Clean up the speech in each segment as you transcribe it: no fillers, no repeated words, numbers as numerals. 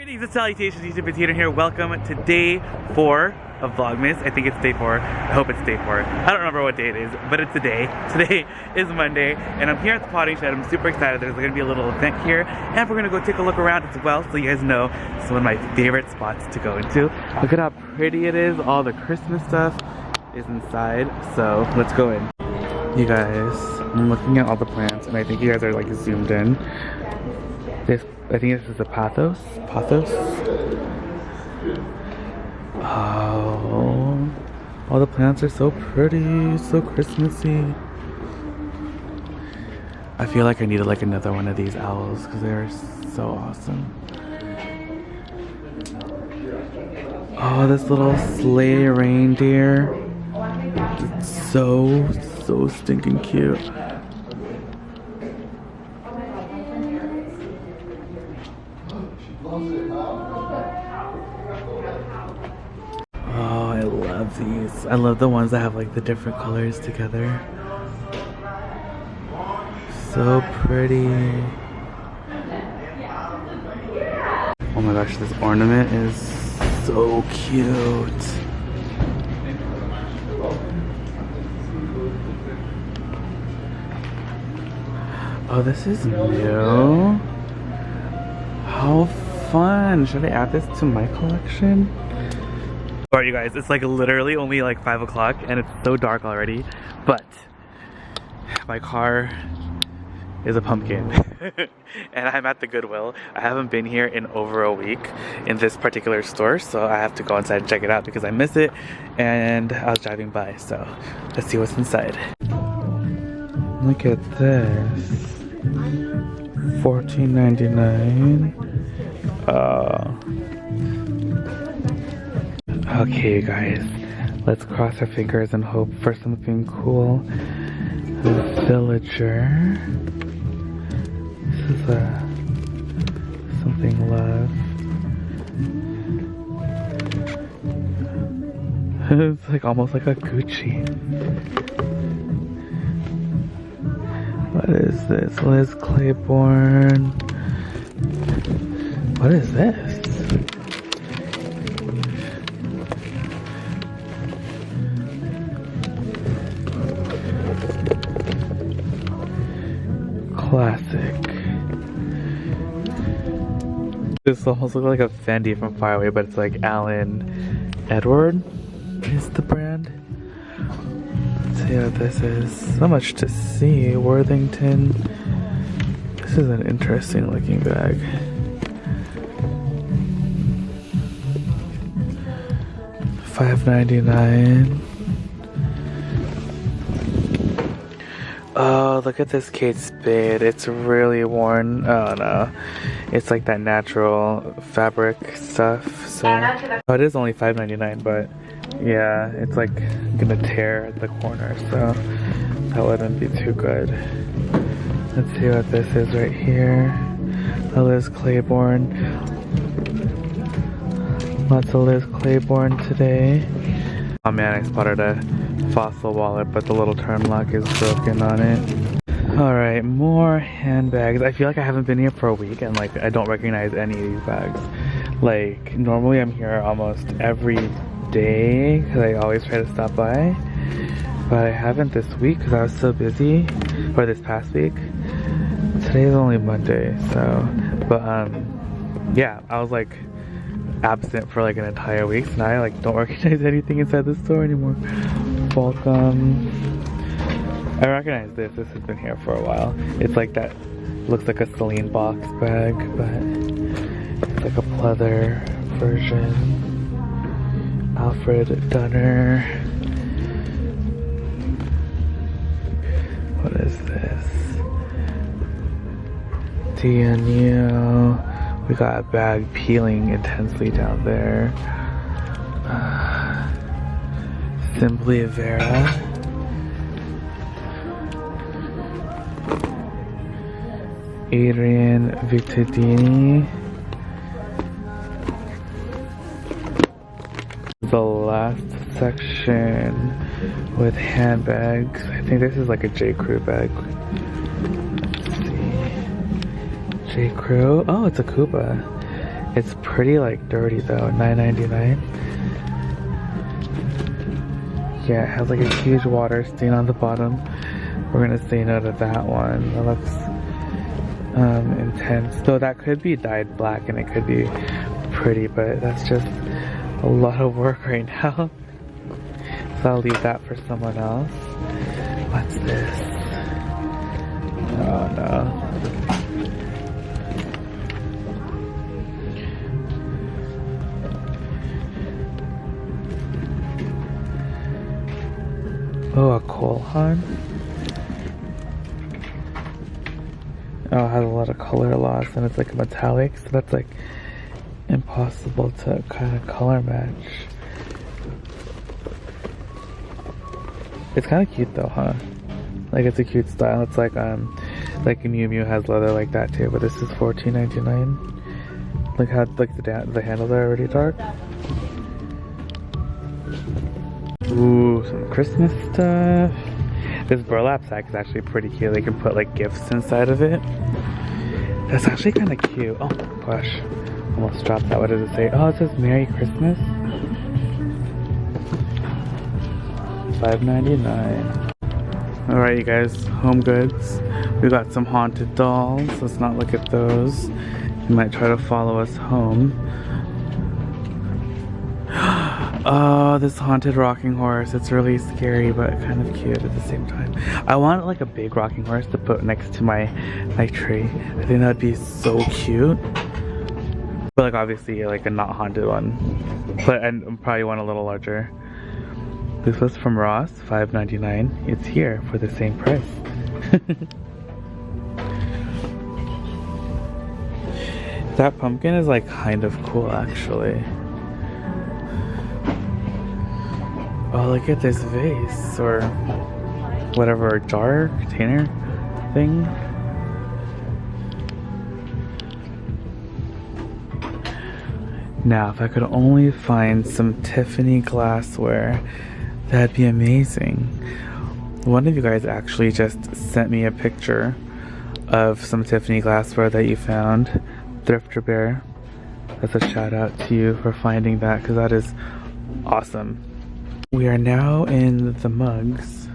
Greetings and salutations, YouTube. It's Hadrian here. Welcome to day 4 of Vlogmas. I think it's day 4. I hope it's day 4. I don't remember what day it is, but it's a day. Today is Monday, and I'm here at the potting shed. I'm super excited. There's going to be a little event here, and we're going to go take a look around as well, so you guys know it's one of my favorite spots to go into. Look at how pretty it is. All the Christmas stuff is inside, so let's go in. You guys, I'm looking at all the plants, and I think you guys are like zoomed in. I think this is a pothos. Oh, all the plants are so pretty, so Christmassy. I feel like I needed like another one of these owls because they're so awesome. Oh, this little sleigh reindeer. It's so stinking cute. Oh, I love these. I love the ones that have like the different colors together. So pretty. Oh my gosh, this ornament is so cute. Oh, this is new. How fun. Should I add this to my collection? Alright, you guys, it's like literally only like 5 o'clock and it's so dark already, but my car is a pumpkin. And I'm at the Goodwill. I haven't been here in over a week in this particular store, so I have to go inside and check it out because I miss it and I was driving by, so let's see what's inside. Look at this. $14.99. Okay, guys, let's cross our fingers and hope for something cool. The Villager. This is something love. It's like almost like a Gucci. What is this? Liz Claiborne. What is this? Classic. This almost looks like a Fendi from far away, but it's like Allen Edward is the brand. Let's see what this is. So much to see. Worthington. This is an interesting looking bag. $5.99. Oh, look at this Kate Spade. It's really worn. Oh no. It's like that natural fabric stuff. So oh, it is only $5.99, but yeah, it's like gonna tear at the corner, so that wouldn't be too good. Let's see what this is right here. The Liz Claiborne. Lots of Liz Claiborne today. Oh man, I spotted a Fossil wallet, but the little turn lock is broken on it. Alright, more handbags. I feel like I haven't been here for a week and like I don't recognize any of these bags. Like normally I'm here almost every day because I always try to stop by, but I haven't this week because I was so busy, or this past week. Today is only Monday, so but yeah, I was like absent for like an entire week, so now I like don't recognize anything inside the store anymore. Welcome. I recognize this. This has been here for a while. It's like that, looks like a Celine box bag, but it's like a pleather version. Alfred Dunner. What is this? DNU. We got a bag peeling intensely down there. Simply Vera. Adrian Victodini. The last section with handbags. I think this is like a J. Crew bag. Let's see. J. Crew. Oh, it's a Kuba. It's pretty like dirty though, $9.99. Yeah, it has like a huge water stain on the bottom. We're gonna say no to that one. That looks intense. Though that could be dyed black and it could be pretty, but that's just a lot of work right now. So I'll leave that for someone else. What's this? Oh no. Oh, a coal hunt? Oh, it has a lot of color loss and it's like a metallic, so that's like impossible to kind of color match. It's kind of cute though, huh? Like it's a cute style. It's like Miu Miu has leather like that too, but this is $14.99. Look how like the handles are already dark. Ooh, some Christmas stuff. This burlap sack is actually pretty cute. They can put like gifts inside of it. That's actually kind of cute. Oh gosh, almost dropped that. What does it say? Oh, it says Merry Christmas. $5.99. Alright you guys, Home Goods. We got some haunted dolls. Let's not look at those. You might try to follow us home. Oh, this haunted rocking horse. It's really scary but kind of cute at the same time. I want like a big rocking horse to put next to my tree. I think that'd be so cute. But like obviously like a not haunted one. But I probably want a little larger. This was from Ross, $5.99. It's here for the same price. That pumpkin is like kind of cool actually. Oh, look at this vase or whatever, jar, container thing. Now, if I could only find some Tiffany glassware, that'd be amazing. One of you guys actually just sent me a picture of some Tiffany glassware that you found. Thrifter Bear. That's a shout out to you for finding that because that is awesome. We are now in the mugs.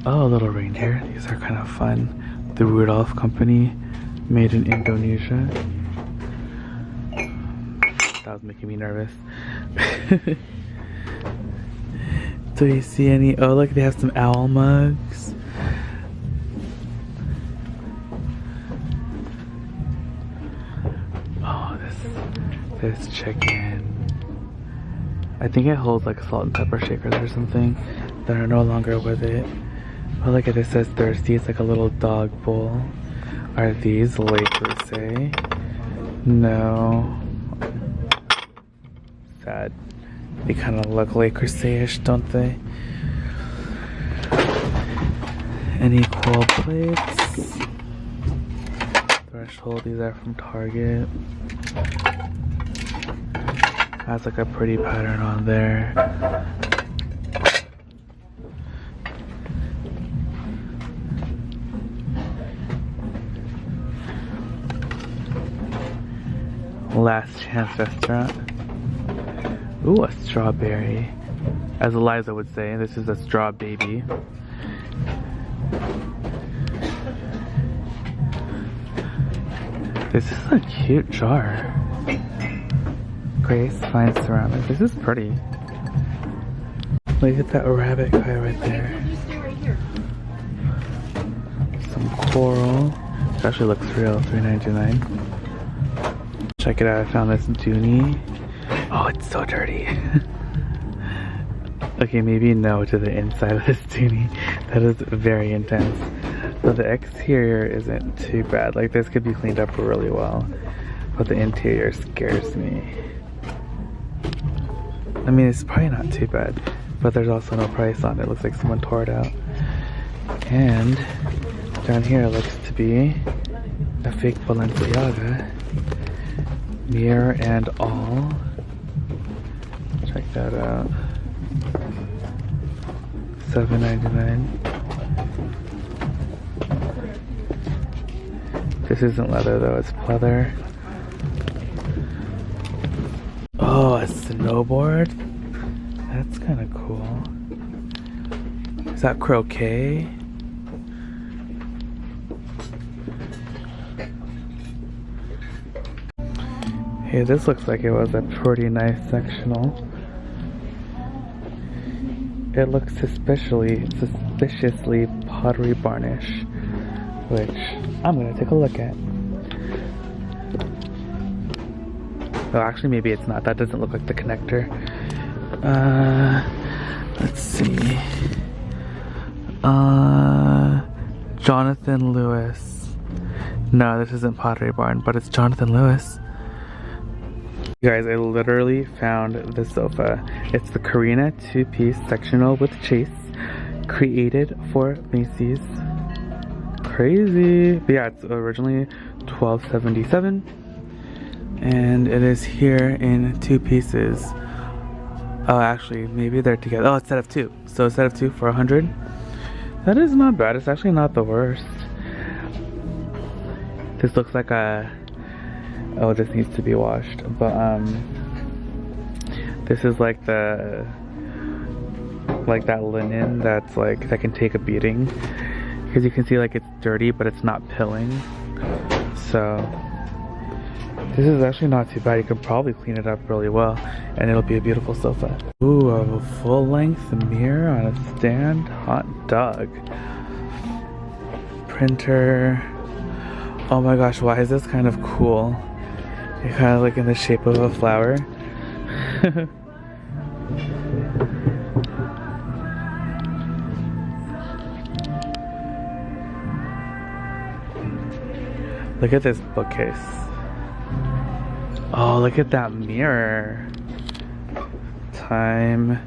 Oh, a little reindeer. These are kind of fun. The Rudolph Company, made in Indonesia. That was making me nervous. Do you see any? Oh, look, they have some owl mugs. Oh, this chicken. I think it holds like salt and pepper shakers or something that are no longer with it. Oh, look at this, says thirsty. It's like a little dog bowl. Are these Le Creuset? No. Sad. They kind of look Le Creuset-ish, don't they? Any cool plates? Threshold, these are from Target. Has like a pretty pattern on there. Last Chance Restaurant. Ooh, a strawberry. As Eliza would say, this is a straw baby. This is a cute jar. Grace Fine Ceramic. This is pretty. Look at that rabbit guy right there. Some coral. It actually looks real. $3.99. Check it out. I found this Dooney. Oh, it's so dirty. Okay, maybe no to the inside of this Dooney. That is very intense. So the exterior isn't too bad. Like this could be cleaned up really well. But the interior scares me. I mean, it's probably not too bad, but there's also no price on it. It looks like someone tore it out. And down here looks to be a fake Balenciaga. Mirror and all. Check that out. $7.99. This isn't leather though, it's pleather. snowboard. That's kind of cool. Is that croquet? Hey, this looks like it was a pretty nice sectional. It looks suspiciously pottery varnish, which I'm gonna take a look at. Oh, actually, maybe it's not. That doesn't look like the connector. Let's see. Jonathan Lewis. No, this isn't Pottery Barn, but it's Jonathan Lewis. You guys, I literally found this sofa. It's the Karina 2-piece sectional with chase, created for Macy's. Crazy. But yeah, it's originally $12.77, and it is here in 2 pieces. Oh, actually, maybe they're together. Oh, it's set of 2. So a set of 2 for $100. That is not bad. It's actually not the worst. This looks like a... Oh, this needs to be washed. But this is like the... like that linen that's like that can take a beating. Because you can see like it's dirty, but it's not pilling. So this is actually not too bad. You can probably clean it up really well, and it'll be a beautiful sofa. Ooh, a full-length mirror on a stand. Hot dog. Printer. Oh my gosh, why is this kind of cool? It's kind of like in the shape of a flower. Look at this bookcase. Oh, look at that mirror. Time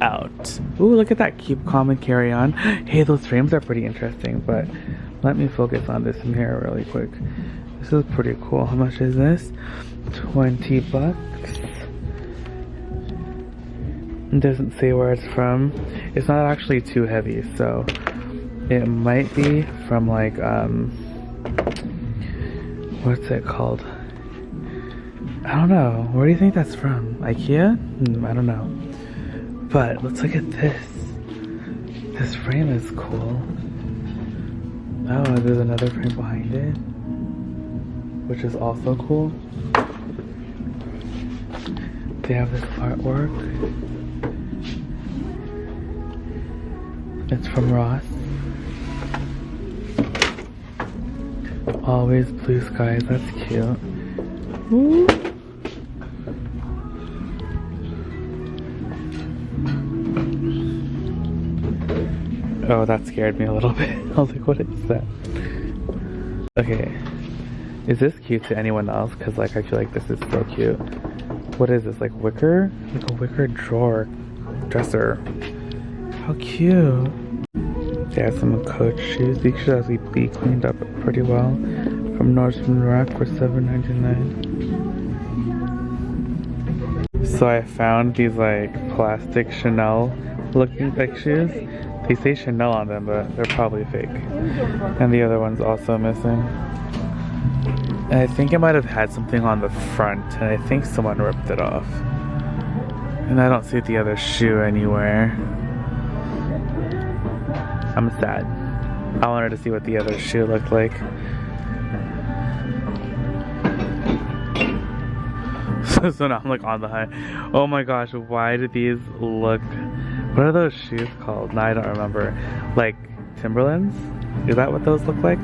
out. Ooh, look at that. Keep calm and carry on. Hey, those frames are pretty interesting, but let me focus on this mirror really quick. This is pretty cool. How much is this? 20 bucks. It doesn't say where it's from. It's not actually too heavy, so it might be from like, what's it called? I don't know. Where do you think that's from? IKEA? I don't know. But let's look at this. This frame is cool. Oh, there's another frame behind it, which is also cool. They have this artwork. It's from Ross. Always blue skies. That's cute. Ooh. Oh, that scared me a little bit. I was like, what is that? Okay. Is this cute to anyone else? Because, like, I feel like this is so cute. What is this? Like wicker? Like a wicker drawer. Dresser. How cute. They have some Coach shoes. These should actually be cleaned up pretty well. From Nordstrom Rack for $7.99. So I found these, like, plastic Chanel looking like shoes. They say Chanel on them, but they're probably fake. And the other one's also missing. And I think it might have had something on the front, and I think someone ripped it off. And I don't see the other shoe anywhere. I'm sad. I wanted to see what the other shoe looked like. So now I'm like on the high. Oh my gosh, why do these look... What are those shoes called? No, I don't remember. Like Timberlands? Is that what those look like?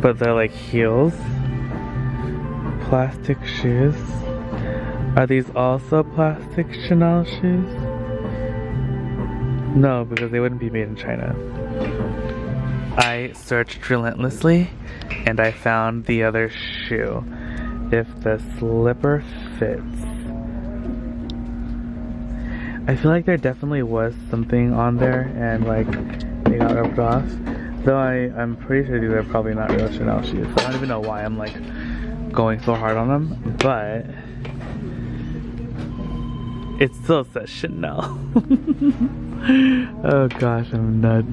But they're like heels. Plastic shoes. Are these also plastic Chanel shoes? No, because they wouldn't be made in China. I searched relentlessly and I found the other shoe. If the slipper fits. I feel like there definitely was something on there and like they got ripped off. Though I'm pretty sure these are probably not real Chanel shoes. So I don't even know why I'm like going so hard on them. But it still says Chanel. Oh gosh, I'm nuts.